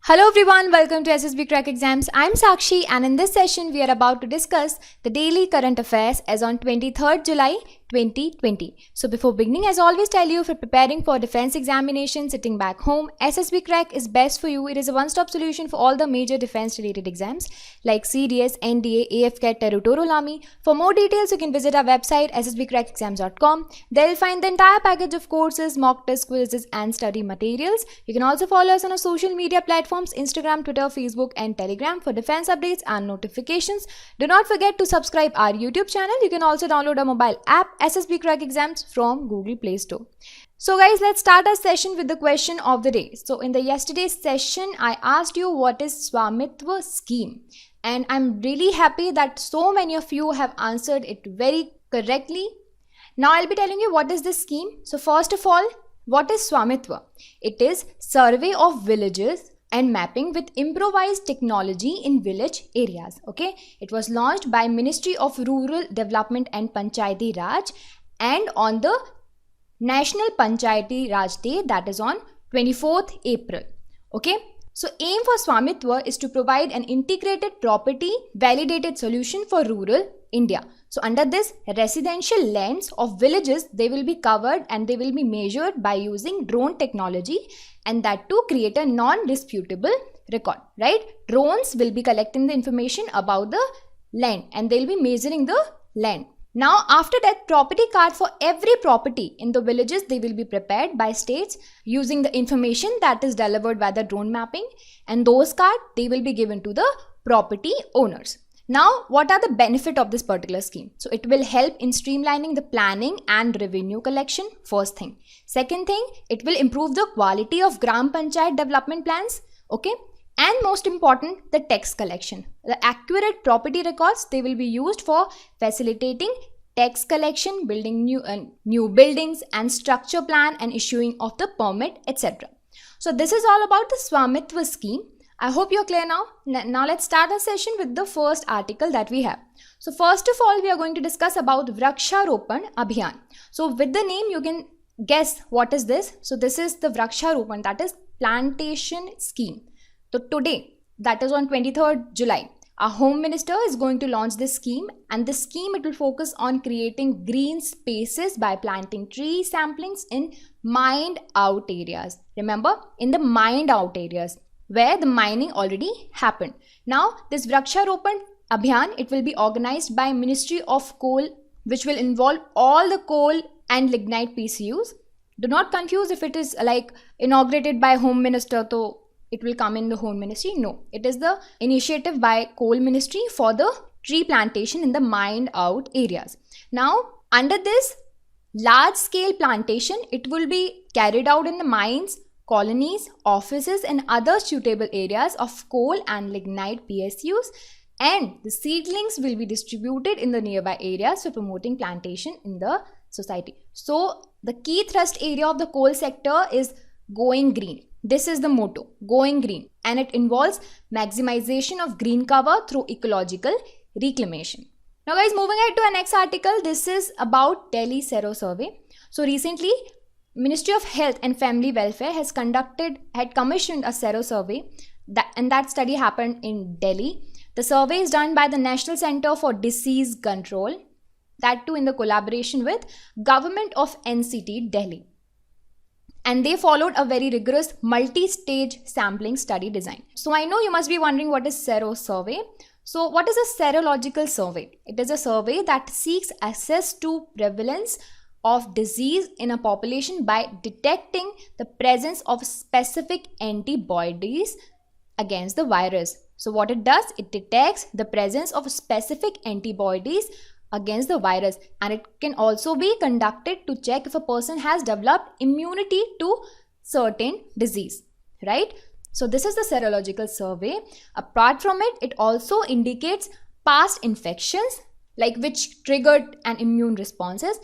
Hello everyone, welcome to SSB Crack Exams. I'm Sakshi and in this session we are about to discuss the daily current affairs as on 23rd July 2020. So before beginning, as always tell you, if you're preparing for defense examination sitting back home, SSB Crack is best for you. It is a one-stop solution for all the major defense related exams like CDS, NDA, AFCAT, Territorial Army. For more details, you can visit our website ssbcrackexams.com. There you'll find the entire package of courses, mock test quizzes and study materials. You can also follow us on our social media platforms Instagram, Twitter, Facebook and Telegram for defense updates and notifications. Do not forget to subscribe our YouTube channel. You can also download our mobile app SSB Crack Exams from Google Play Store. So guys, let's start our session with the question of the day. So in the yesterday's session, I asked you what is Swamitva scheme, and I'm really happy that so many of you have answered it very correctly. Now I'll be telling you what is this scheme. So first of all, what is Swamitva? It is survey of villages and mapping with improvised technology in village areas. Okay, it was launched by Ministry of Rural Development and Panchayati Raj and on the National Panchayati Raj Day, that is on 24th April. Okay, so aim for Swamitva is to provide an integrated property validated solution for rural India. So under this, residential lands of villages, they will be covered and they will be measured by using drone technology, and that to create a non-disputable record, right? Drones will be collecting the information about the land and they'll be measuring the land. Now after that, property card for every property in the villages, they will be prepared by states using the information that is delivered by the drone mapping, and those cards, they will be given to the property owners. Now, what are the benefits of this particular scheme? So it will help in streamlining the planning and revenue collection, first thing. Second thing, it will improve the quality of Gram Panchayat development plans, okay? And most important, the tax collection. The accurate property records, they will be used for facilitating tax collection, building new buildings and structure plan and issuing of the permit, etc. So this is all about the Swamitva scheme. I hope you're clear now. Now let's start our session with the first article that we have. So first of all, we are going to discuss about Vriksharopan Abhiyan. So with the name, you can guess what is this. So this is the Vriksharopan, that is plantation scheme. So today, that is on 23rd July, our Home Minister is going to launch this scheme, and this scheme, it will focus on creating green spaces by planting tree samplings in mined out areas. Remember, in the mined out areas where the mining already happened. Now, this Vriksharopan Abhiyan, it will be organized by Ministry of Coal, which will involve all the coal and lignite PCUs. Do not confuse if it is like inaugurated by Home Minister, so it will come in the Home Ministry. No, it is the initiative by Coal Ministry for the tree plantation in the mined out areas. Now, under this large scale plantation, it will be carried out in the mines, colonies, offices and other suitable areas of coal and lignite PSUs, and the seedlings will be distributed in the nearby areas for promoting plantation in the society. So the key thrust area of the coal sector is going green. This is the motto, going green, and it involves maximization of green cover through ecological reclamation. Now guys, moving ahead to our next article, this is about Delhi Sero-Survey. So recently, Ministry of Health and Family Welfare had commissioned a Sero-Survey, and that study happened in Delhi. The survey is done by the National Center for Disease Control, that too in the collaboration with Government of NCT Delhi. And they followed a very rigorous multi-stage sampling study design. So I know you must be wondering what is Sero-Survey. So what is a serological survey? It is a survey that seeks access to prevalence of disease in a population by detecting the presence of specific antibodies against the virus. So what it does, it detects the presence of specific antibodies against the virus, and it can also be conducted to check if a person has developed immunity to certain disease, right? So this is the serological survey. Apart from it, it also indicates past infections, like which triggered an immune responses,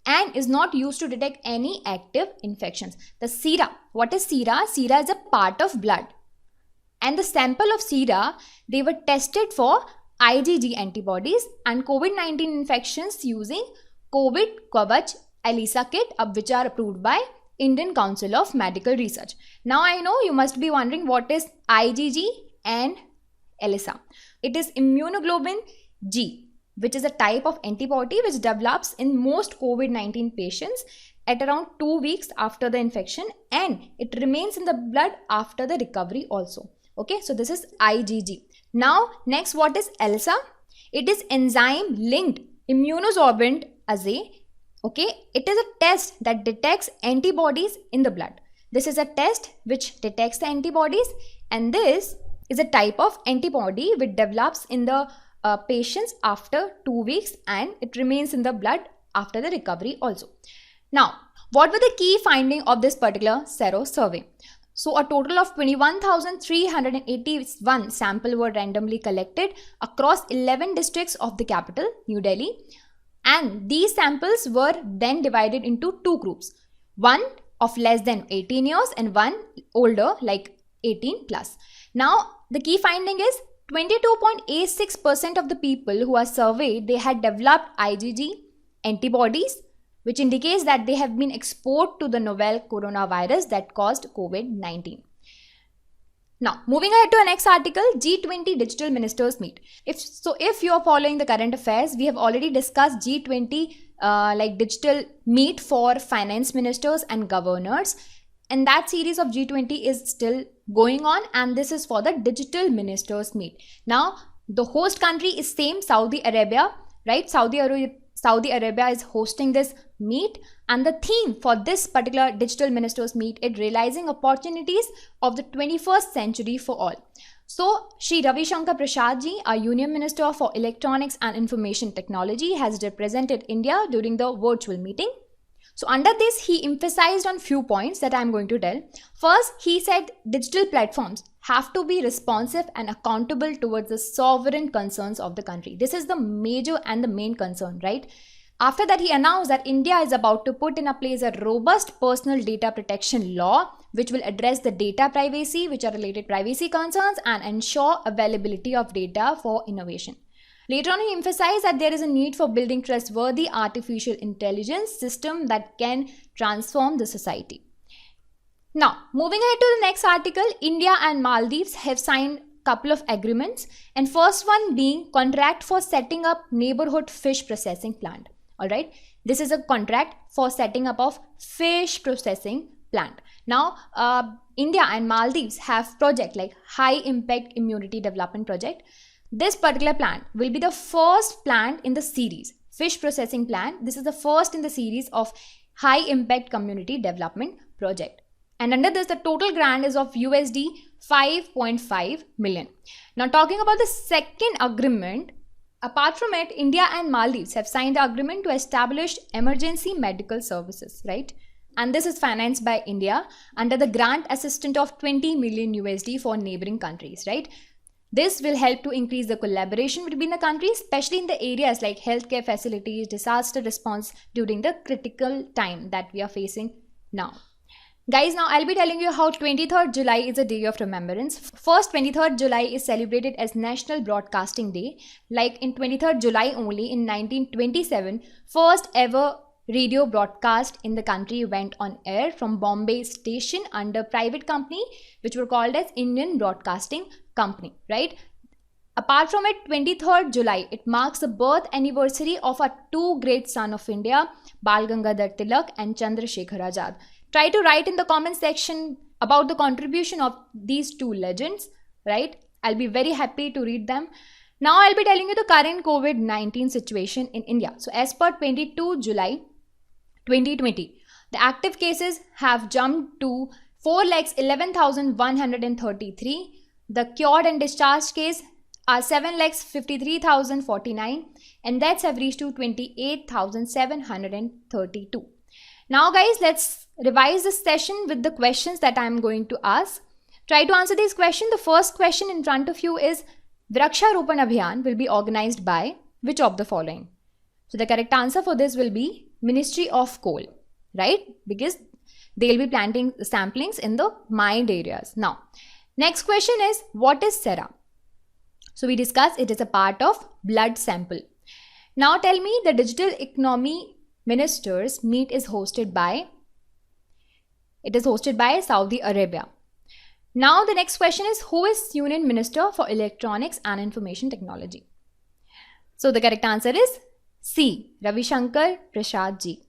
and is not used to detect any active infections. The sera, what is sera? Sera is a part of blood, and the sample of sera, they were tested for IgG antibodies and COVID-19 infections using COVID Kavach ELISA kit, which are approved by Indian Council of Medical Research. Now I know you must be wondering what is IgG and ELISA. It is immunoglobulin G, which is a type of antibody which develops in most COVID-19 patients at around 2 weeks after the infection, and it remains in the blood after the recovery also. Okay, so this is IgG. Now next, what is ELISA? It is enzyme linked immunosorbent assay. Okay, it is a test that detects antibodies in the blood. This is a test which detects the antibodies, and this is a type of antibody which develops in the patients after 2 weeks, and it remains in the blood after the recovery also. Now, what were the key findings of this particular Sero-Survey? So a total of 21,381 samples were randomly collected across 11 districts of the capital, New Delhi. And these samples were then divided into two groups, one of less than 18 years and one older, like 18 plus. Now, the key finding is 22.86% of the people who are surveyed, they had developed IgG antibodies, which indicates that they have been exposed to the novel coronavirus that caused COVID-19. Now, moving ahead to our next article, G20 Digital Ministers Meet. If you are following the current affairs, we have already discussed G20 digital meet for finance ministers and governors. And that series of G20 is still going on, and this is for the digital ministers meet. Now, the host country is same, Saudi Arabia, right? Saudi Arabia is hosting this meet, and the theme for this particular digital ministers meet is realizing opportunities of the 21st century for all. So, Shri Ravi Shankar Prasad ji, our Union Minister for Electronics and Information Technology, has represented India during the virtual meeting. So, under this, he emphasized on few points that I am going to tell. First, he said digital platforms have to be responsive and accountable towards the sovereign concerns of the country. This is the major and the main concern, right? After that, he announced that India is about to put in place a robust personal data protection law, which will address the data privacy, which are related privacy concerns, and ensure availability of data for innovation. Later on, he emphasized that there is a need for building trustworthy artificial intelligence system that can transform the society. Now, moving ahead to the next article, India and Maldives have signed a couple of agreements, and first one being contract for setting up neighborhood fish processing plant. All right, this is a contract for setting up of fish processing plant. Now, India and Maldives have project like high impact immunity development project. This particular plant will be the first plant in the series, fish processing plant. This is the first in the series of high impact community development project. And under this, the total grant is of USD 5.5 million. Now, talking about the second agreement, apart from it, India and Maldives have signed the agreement to establish emergency medical services, right? And this is financed by India under the grant assistance of 20 million USD for neighboring countries, right? This will help to increase the collaboration between the countries, especially in the areas like healthcare facilities, disaster response during the critical time that we are facing now. Guys, now I'll be telling you how 23rd July is a day of remembrance. First, 23rd July is celebrated as National Broadcasting Day. Like in 23rd July only in 1927, first ever radio broadcast in the country went on air from Bombay station under private company, which were called as Indian Broadcasting Company, right? Apart from it, 23rd July, it marks the birth anniversary of our two great sons of India, Bal Gangadhar Tilak and Chandrasekhar Azad. Try to write in the comment section about the contribution of these two legends, right? I'll be very happy to read them. Now I'll be telling you the current COVID-19 situation in India. So as per 22 July 2020, the active cases have jumped to 4,11,133. The cured and discharged case are 7,53,049, and deaths have reached to 28,732. Now guys, let's revise this session with the questions that I am going to ask. Try to answer these questions. The first question in front of you is, Vriksharopan Abhiyan will be organized by which of the following? So the correct answer for this will be Ministry of Coal, right? Because they will be planting samplings in the mined areas. Now, next question is, what is Sera? So we discussed it is a part of blood sample. Now tell me, the Digital Economy Ministers Meet is hosted by It is hosted by Saudi Arabia. Now the next question is, who is Union Minister for Electronics and Information Technology? So the correct answer is C. Ravi Shankar Prasad ji.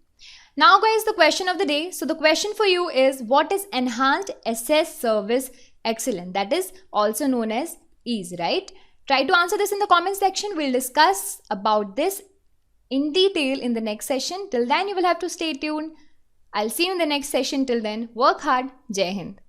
Now guys, the question of the day. So the question for you is, what is Enhanced SS Service Excellence? That is also known as EASE, right? Try to answer this in the comment section. We'll discuss about this in detail in the next session. Till then, you will have to stay tuned. I'll see you in the next session. Till then, work hard. Jai Hind.